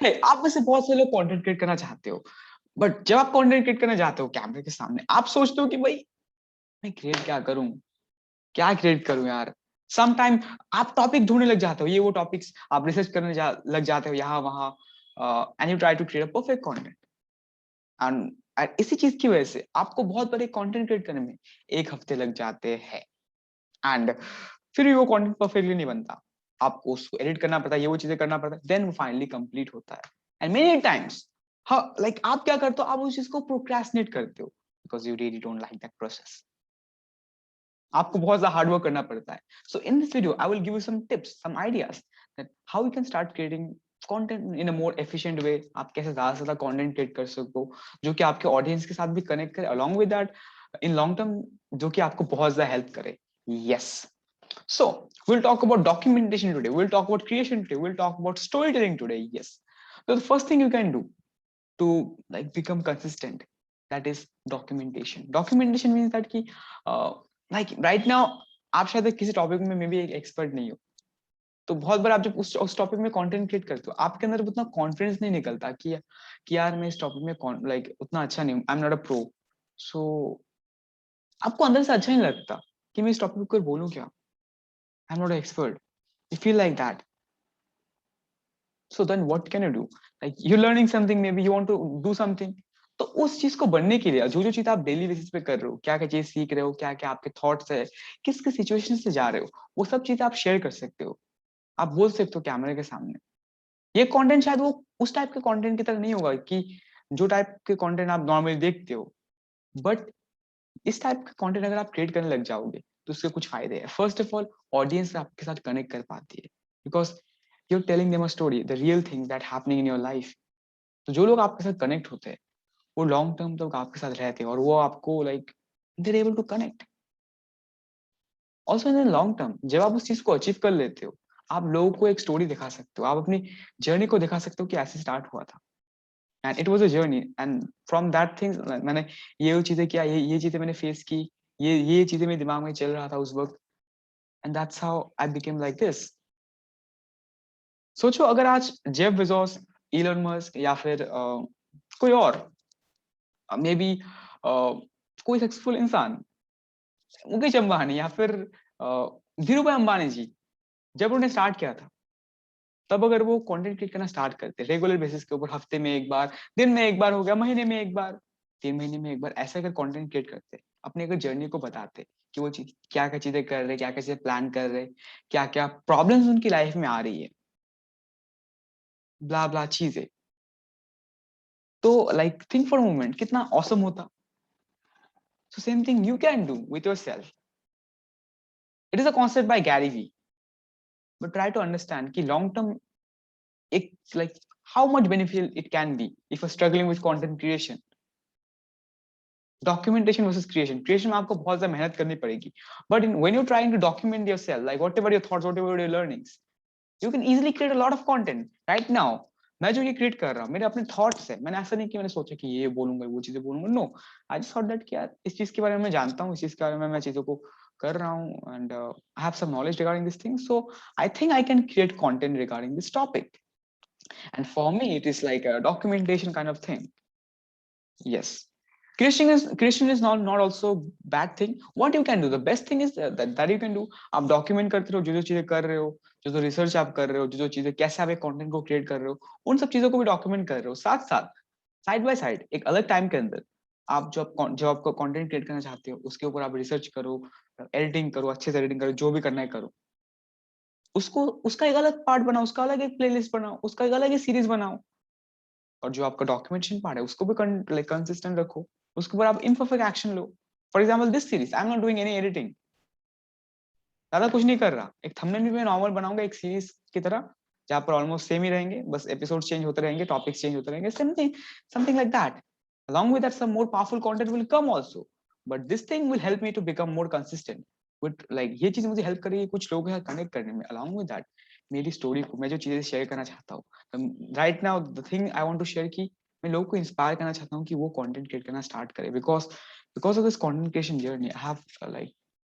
है आप में से बहुत से लोग कंटेंट क्रिएट करना चाहते हो, बट जब आप कंटेंट क्रिएट करना चाहते हो कैमरे के सामने, आप सोचते हो कि भाई मैं क्रिएट क्या करूं, क्या क्रिएट करूं यार। सम टाइम आप टॉपिक ढूंढने लग जाते हो, ये वो टॉपिक्स आप रिसर्च करने लग जाते हो यहाँ वहाँ, and you try to create a perfect content. And इसी चीज की वजह से आपको बहुत बड़े कंटेंट क्रिएट करने में 1 हफ्ते लग जाते हैं, एंड फिर भी वो कंटेंट परफेक्टली नहीं बनता, आपको उसको एडिट करना पड़ता है, ये वो चीजें करना पड़ता है, देन वो फाइनली कंप्लीट होता है। एंड मेनी टाइम्स हाँ लाइक आप क्या करते हो, आप उस चीज को प्रोक्रेस्टिनेट करते हो because you really don't like that process. आपको बहुत ज्यादा हार्ड वर्क करना पड़ता है। So in this video I will give you some tips, some ideas that how you can start creating content in a more efficient way. आप कैसे ज्यादा से ज्यादा कंटेंट क्रिएट कर सको जो कि आपके ऑडियंस के साथ भी कनेक्ट करे, along with that in long term जो कि आपको बहुत ज्यादा हेल्प करे। Yes, so we'll talk about documentation today, we'll talk about creation today, we'll talk about storytelling today. Yes, so the first thing you can do to like become consistent, that is documentation. Documentation means that ki like right now आप शायद किसी topic में may be एक expert नहीं हो, तो बहुत बार आप जब उस टॉपिक में कंटेंट क्रिएट करते हो आपके अंदर उतना कॉन्फिडेंस नहीं निकलता कि यार मैं इस टॉपिक में लाइक उतना अच्छा नहीं हूँ, I am not a pro. So आपको अंदर से अच्छा नहीं लगता कि मैं इस टॉपिक पर बोलूँ क्या, आई am not a expert, you feel like that. So then what can you do, like you're learning something, maybe you want to do something, तो उस चीज को बनने के लिए जो जो चीज आप डेली बेसिस पे कर रहे हो, क्या क्या चीज सीख रहे हो, क्या क्या आपके थॉट्स है, किस किस सिचुएशन से जा रहे हो, वो सब चीजें आप शेयर कर सकते हो, आप बोल सकते हो कैमरे के सामने। ये कंटेंट शायद वो उस टाइप के कंटेंट की तरह नहीं होगा कि जो टाइप के कंटेंट आप नॉर्मली देखते हो, बट इस टाइप का कंटेंट अगर आप क्रिएट करने लग जाओगे तो उसके कुछ फायदे हैं। फर्स्ट ऑफ ऑल ऑडियंस आपके साथ कनेक्ट कर पाती है because you're telling them a story, the real thing that happening in your life. तो जो लोग आपके साथ कनेक्ट होते हैं वो लॉन्ग टर्म तक आपके साथ रहते हैं और वो आपको like they're able to connect. Also in long term जब आप उस चीज को अचीव कर लेते हो आप लोगों को एक स्टोरी दिखा सकते हो, आप अपनी जर्नी को दिखा सकते हो कि ऐसे स्टार्ट हुआ था and it was a journey and from that things मैंने ये चीजें किया, ये चीजें मैंने फेस की, ये चीजें मेरे दिमाग में चल रहा था उस वक्त, and that's how I became like this. सोचो अगर आज जेफ बेजोस, इलन मस्क या फिर कोई और मे बी कोई सक्सेसफुल इंसान, मुकेश अंबानी या फिर धीरू भाई अंबानी जी, जब उन्होंने स्टार्ट किया था तब अगर वो कंटेंट क्रिएट करना स्टार्ट करते रेगुलर बेसिस के ऊपर, हफ्ते में एक बार, दिन में एक बार हो गया, महीने में एक बार, 3 महीने में एक बार, ऐसे अगर कंटेंट क्रिएट करते अपने अगर जर्नी को बताते कि वो चीज क्या क्या चीजें कर रहे, क्या क्या चीजें प्लान कर रहे, क्या क्या प्रॉब्लम्स उनकी लाइफ में आ रही है, ब्ला ब्ला चीजें, तो लाइक थिंक फॉर मोमेंट कितना ऑसम होता। So same thing you can do with your self. It is a concept by Gary Vee, but try to understand कि लॉन्ग टर्म एक like how much beneficial it can be if you struggling with content creation. Documentation versus creation, creation में आपको बहुत ज्यादा मेहनत करनी पड़ेगी, but in when you trying to document yourself like whatever your thoughts, whatever your learnings, you can easily create a lot of content. Right now मैं जो ये क्रिएट कर रहा हूँ मेरे अपने थॉट्स है, मैंने ऐसा नहीं कि मैंने सोचा कि ये बोलूंगा वो चीजें बोलूंगा, no, I just thought that कि यार इस चीज के बारे में मैं जानता हूँ, इस चीज के बारे में मैं चीजों को कर रहा हूँ and I have some knowledge regarding this thing, so I think I can create content regarding this topic and for me it is like a documentation kind of thing. Yes. Creation is not also bad thing. What you can do, the best thing is that you can do, आप document करते रहो जो जो चीजें कर रहे हो, जो जो रिसर्च आप कर रहे हो, जो जो चीजें कैसे आप एक कंटेंट को क्रिएट कर रहे हो, उन सब चीजों को भी डॉक्यूमेंट कर रहे हो, साथ साथ साइड बाय साइड एक अलग टाइम के अंदर आप जो आपको कंटेंट क्रिएट करना चाहते हो उसके ऊपर आप रिसर्च करो, एडिटिंग करो, अच्छे से एडिटिंग करो, जो भी करना है करो, उसको उसका एक अलग पार्ट बनाओ, उसका अलग एक प्लेलिस्ट बनाओ, उसका एक अलग एक सीरीज बनाओ, और जो आपका डॉक्यूमेंटेशन पार्ट है उसको भी लाइक कंसिस्टेंट रखो, उसके ऊपर आप imperfect action low. For example this series I am not doing any editing, ज्यादा कुछ नहीं कर रहा, एक थंबनेल भी मैं नॉर्मल बनाऊंगा एक सीरीज की तरह जहां पर ऑलमोस्ट सेम ही रहेंगे, बस एपिसोड चेंज होते रहेंगे, टॉपिक्स चेंज होते रहेंगे, something like that. along with that some more powerful content will come also, but this thing will help me to become more consistent with like ये चीज मुझे help करेगी कुछ लोगों के साथ कनेक्ट करने में। along with that मेरी स्टोरी को मैं जो चीजें शेयर करना चाहता हूँ right now, the thing I want to share कि मैं लोगों को इंस्पायर करना चाहता हूँ कि वो कंटेंट क्रिएट करना स्टार्ट करें, because of this content creation journey I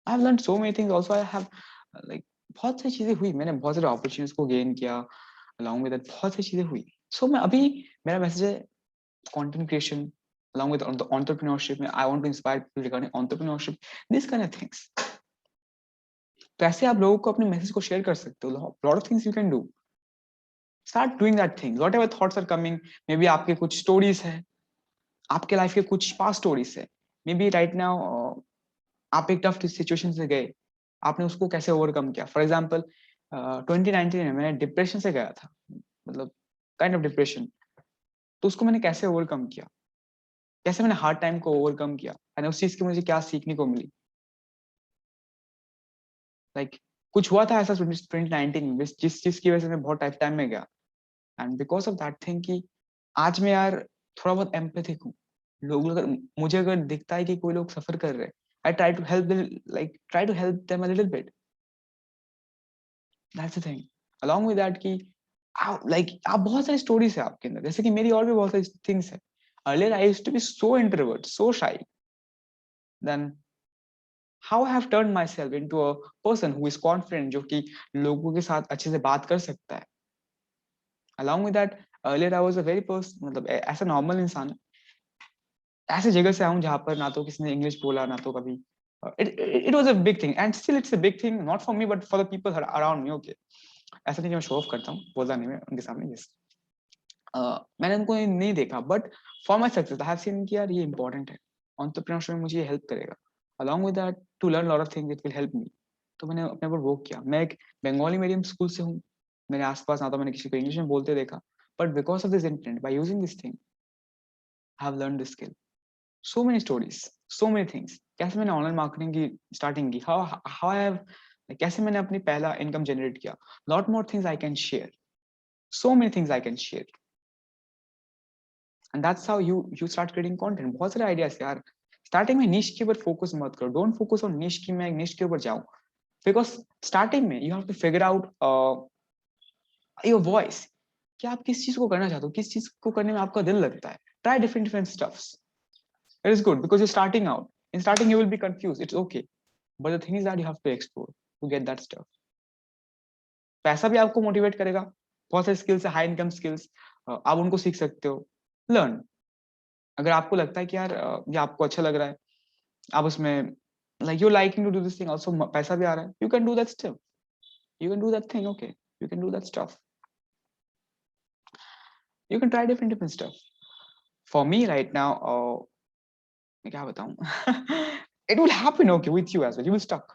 have learn so many things also, I have like बहुत सारी चीजें हुई, मैंने बहुत सारे अपॉर्चुनिटीज को गेन किया, along with that बहुत सी चीजें हुई. So मैं अभी मेरा मैसेज है content creation along with the entrepreneurship. I want to inspire people regarding entrepreneurship, these kind of things. तो ऐसे आप लोगों को अपने मैसेज को शेयर कर सकते हो. Lot of things you can do. Start doing that thing. Whatever thoughts are coming, maybe आपके कुछ stories है, आपके लाइफ के कुछ पास्ट स्टोरीज है. मे बी राइट नाउ आप एक टफ सिचुएशन से गए, आपने उसको कैसे ओवरकम किया. फॉर एग्जाम्पल 2019 में मैंने डिप्रेशन से गया था, मतलब काइंड ऑफ डिप्रेशन. तो उसको मैंने कैसे ओवरकम किया, कैसे मैंने हार्ड टाइम को ओवरकम किया, एंड उस चीज की मुझे क्या सीखने को मिली. लाइक कुछ हुआ था ऐसा 2019 में जिस चीज की वजह से मैं बहुत टाइप टाइम में गया. And because of that thing कि आज मैं यार थोड़ा बहुत एम्पैथिक हूँ. लोग अगर मुझे अगर दिखता है कि कोई लोग सफर कर रहे हैं, I try to help them a little bit. That's the thing. Along with that कि आप बहुत सारी स्टोरीज है आपके अंदर, जैसे कि मेरी और भी बहुत सारी थिंग्स है. Earlier I used to be so introvert, so shy. Then how I have turned myself into a person who is confident, जो कि लोगों के साथ अच्छे से बात कर सकता है. Along with that, earlier I was a very person, मतलब ऐसा नॉर्मल इंसान, ऐसे जगह से आऊं जहां पर ना तो किसी ने इंग्लिश बोला, ना तो कभी. It was a big thing and still it's a big thing, not for me but for the people around me. Okay, ऐसा नहीं कि मैं शो ऑफ करता हूँ, बोलता नहीं मैं उनके सामने. यस, मैंने उनको नहीं देखा, but for my success I have seen कि यार ये इंपॉर्टेंट है, एंटरप्रेन्योरशिप में मुझे ये हेल्प करेगा. Along with that to learn lot of things it will help me. तो मैंने अपने ऊपर वर्क किया. मैं एक बंगाली मीडियम स्कूल से हूँ, मेरे आसपास ना तो मैंने किसी को इंग्लिश में बोलते देखा, but because of this intent, by using this thing, I have learn this skill. So many stories, so many things. कैसे मैंने ऑनलाइन मार्केटिंग की स्टार्टिंग की, हाउ आई हैव, कैसे मैंने अपनी पहला इनकम जनरेट किया. Lot more things I can share, so many things I can share. And that's how you start creating content. बहुत सारे आइडियाज यार. स्टार्टिंग में निश के ऊपर फोकस मत करो. डोंट फोकस ऑन निश की मैं निश के ऊपर जाऊं, बिकॉज स्टार्टिंग में you have to figure out your voice, कि आप किस चीज को करना चाहते हो, किस चीज को करने में आपका दिल लगता है. Try different different stuffs. It is good because you starting out. In starting you will be confuse, it's okay, but the thing is that you have to explore to get that stuff. पैसा भी आपको motivate करेगा. बहुत सारे skills है, high income skills, आप उनको सीख सकते हो. लर्न. अगर आपको लगता है कि यार ये आपको अच्छा लग रहा है, आप उसमें like you're liking to do this thing also, पैसा भी आ रहा है, you can do that still, you can do that thing. Okay, you can do that stuff, you can try different stuff. For me right now, मैं क्या बताऊं, it will happen okay with you as well. You will stuck.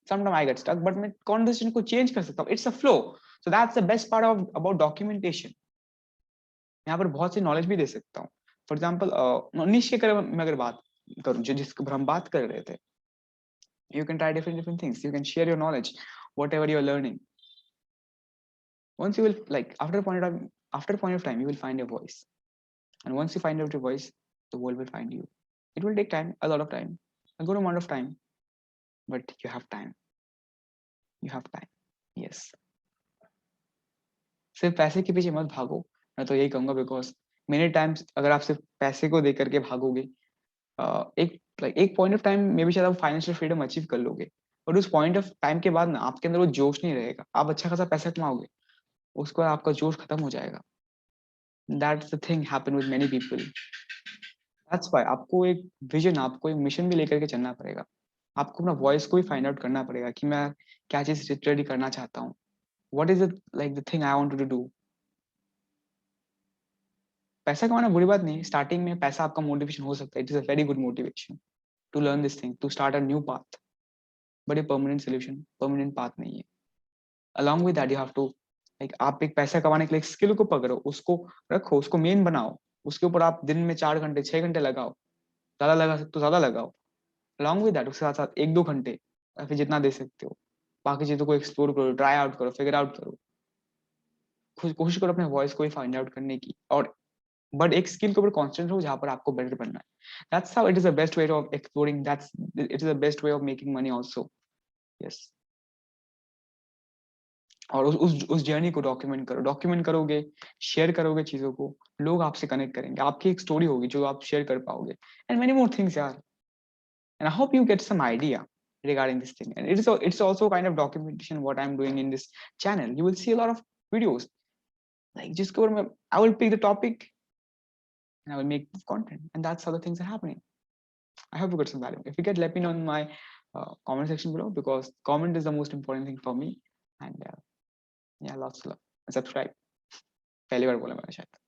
Sometimes I get stuck, but मैं conversation को change कर सकता हूँ. It's a flow. So that's the best part of about documentation. यहाँ पर बहुत सी नॉलेज भी दे सकता हूँ. फॉर एग्जाम्पल निश के बारे में अगर बात करूँ, जो जिसके ऊपर हम बात कर रहे थे, you can try different things, you can share your knowledge, whatever you're learning. Once you will, like, after a point of time you will find your voice, and once you find out your voice, the world will find you. It will take time, a lot of time, a good amount of time, but you have time, you have time. Yes, सिर्फ पैसे के पीछे मत भागो. मैं तो यही कहूंगा, बिकॉज मेनी टाइम्स अगर आप सिर्फ पैसे को देकर के भागोगे, एक पॉइंट ऑफ टाइम में भी शायद आप फाइनेंशियल फ्रीडम अचीव कर लोगे, और उस पॉइंट ऑफ टाइम के बाद ना आपके अंदर वो जोश नहीं रहेगा. आप अच्छा खासा पैसा कमाओगे, उसके बाद आपका जोश खत्म हो जाएगा. That's the thing happen with many people. That's why आपको एक विजन, आपको एक मिशन भी लेकर के चलना पड़ेगा. आपको अपना वॉइस को भी फाइंड आउट करना पड़ेगा कि मैं क्या चीज लिटरली करना चाहता हूँ. What is it, like the thing I want to do. पैसा कमाना बुरी बात नहीं है. स्टार्टिंग में पैसा आपका मोटिवेशन हो सकता है. It is a very good motivation to learn this thing, to start a new path, but ये परमानेंट सोल्यूशन, परमानेंट पाथ नहीं है. अलॉन्ग विद दैट यू हैव टू, लाइक, आप एक पैसा कमाने के लिए स्किल को पकड़ो, उसको रखो, उसको मेन बनाओ, उसके ऊपर आप दिन में 4 घंटे 6 घंटे लगाओ, ज्यादा लगा सकते तो ज्यादा लगाओ. अलॉन्ग विद दैट उसके साथ साथ 1-2 घंटे या फिर जितना दे सकते हो, बाकी चीजों को एक्सप्लोर करो, ट्राई आउट करो, फिगर आउट करो. कोशिश करो अपने वॉइस को भी फाइंड आउट करने की, और बट एक स्किल के ऊपर कॉन्सेंट्रेट हो जहां पर आपको बेटर बनना है. That's how it is the best way of exploring, that's it is the best way of making money also. Yes. और उस जर्नी को डॉक्यूमेंट करो. डॉक्यूमेंट करोगे, शेयर करोगे चीजों को, लोग आपसे कनेक्ट करेंगे, आपकी एक स्टोरी होगी जो आप शेयर कर पाओगे. एंड मेनी मोर थिंग्स यार. And I hope you get some idea regarding this thing, and it's also kind of documentation what I'm doing in this channel. You will see a lot of videos. like जिसके ऊपर मैं I will pick the topic and I will make content, and that's how the things are happening. I hope you got some value. If you get, let me know in my comment section below, because comment is the most important thing for me. And yeah, lots of love. Subscribe. पहली बार बोला मैंने शायद.